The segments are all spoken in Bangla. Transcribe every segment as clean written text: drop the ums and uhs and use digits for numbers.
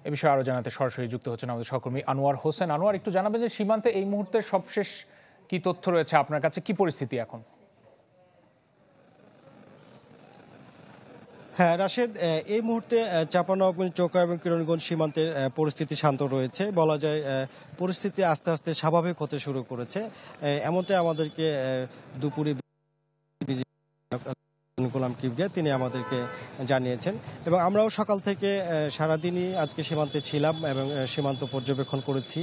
এ বিষয়ে আরো জানাতে সরাসরি যুক্ত হচ্ছেন আমাদের সহকর্মী আনোয়ার হোসেন। আনোয়ার, একটু জানাবেন যে সীমান্তে এই মুহূর্তে সবশেষ কি তথ্য রয়েছে আপনার কাছে, কি পরিস্থিতি এখন? হ্যাঁ রাশেদ, এই মুহূর্তে চাঁপানবাবগঞ্জ, চোকা এবং কিরণগঞ্জ সীমান্তের পরিস্থিতি শান্ত রয়েছে। বলা যায় পরিস্থিতি আস্তে আস্তে স্বাভাবিক হতে শুরু করেছে। এমনটাই আমাদেরকে দুপুরে গোলাম কিবরিয়া তিনি আমাদেরকে জানিয়েছেন, এবং আমরাও সকাল থেকে সারাদিনই আজকে সীমান্তে ছিলাম এবং সীমান্ত পর্যবেক্ষণ করেছি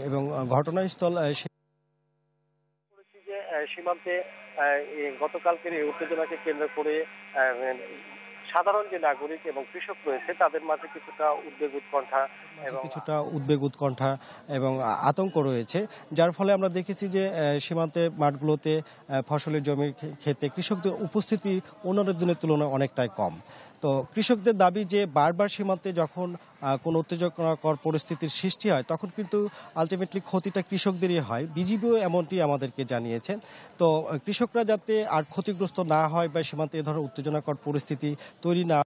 এবং ঘটনাস্থল যে সীমান্তে গতকালকের এই উত্তেজনাকে কেন্দ্র করে সাধারণ যে নাগরিক এবং কৃষক রয়েছে তাদের মাঝে কিছুটা উদ্বেগ উৎকণ্ঠা এবং আতঙ্ক রয়েছে, যার ফলে আমরা দেখেছি যে সীমান্তের মাঠগুলোতে ফসলের জমির ক্ষেতে কৃষকদের উপস্থিতি অন্যান্য দিনের তুলনায় অনেকটাই কম। তো কৃষকদের দাবি যে বারবার সীমান্তে যখন কোনো উত্তেজনাকর পরিস্থিতির সৃষ্টি হয় তখন কিন্তু আলটিমেটলি ক্ষতিটা কৃষকদেরই হয়। বিজিবিও এমনটি আমাদেরকে জানিয়েছেন। তো কৃষকরা যাতে আর ক্ষতিগ্রস্ত না হয় বা সীমান্তে এ ধরনের উত্তেজনাকর পরিস্থিতি তৈরি না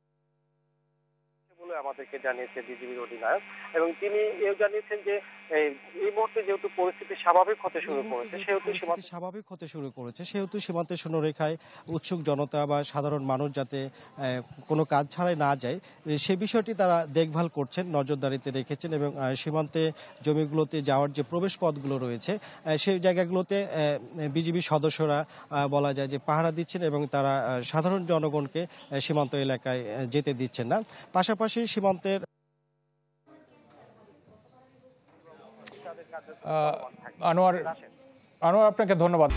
আমাদেরকে জানিয়েছে বিজিবির অধিনায়ক, এবং তিনি এও জানিয়েছেন যে এই মুহূর্তে যেহেতু পরিস্থিতি স্বাভাবিক হতে শুরু করেছে সেহেতু সীমান্তের শূন্যরেখায় উৎসুক জনতা বা সাধারণ মানুষ যাতে কোনো কাজ ছাড়াই না যায় সে বিষয়টি তারা দেখভাল করছেন, নজরদারিতে রেখেছেন, এবং সীমান্তে জমিগুলোতে যাওয়ার যে প্রবেশ পথগুলো রয়েছে সেই জায়গাগুলোতে বিজিবি সদস্যরা বলা যায় যে পাহারা দিচ্ছেন এবং তারা সাধারণ জনগণকে সীমান্ত এলাকায় যেতে দিচ্ছেন না। পাশাপাশি সীমান্তের আনোয়ার, আপনাকে ধন্যবাদ।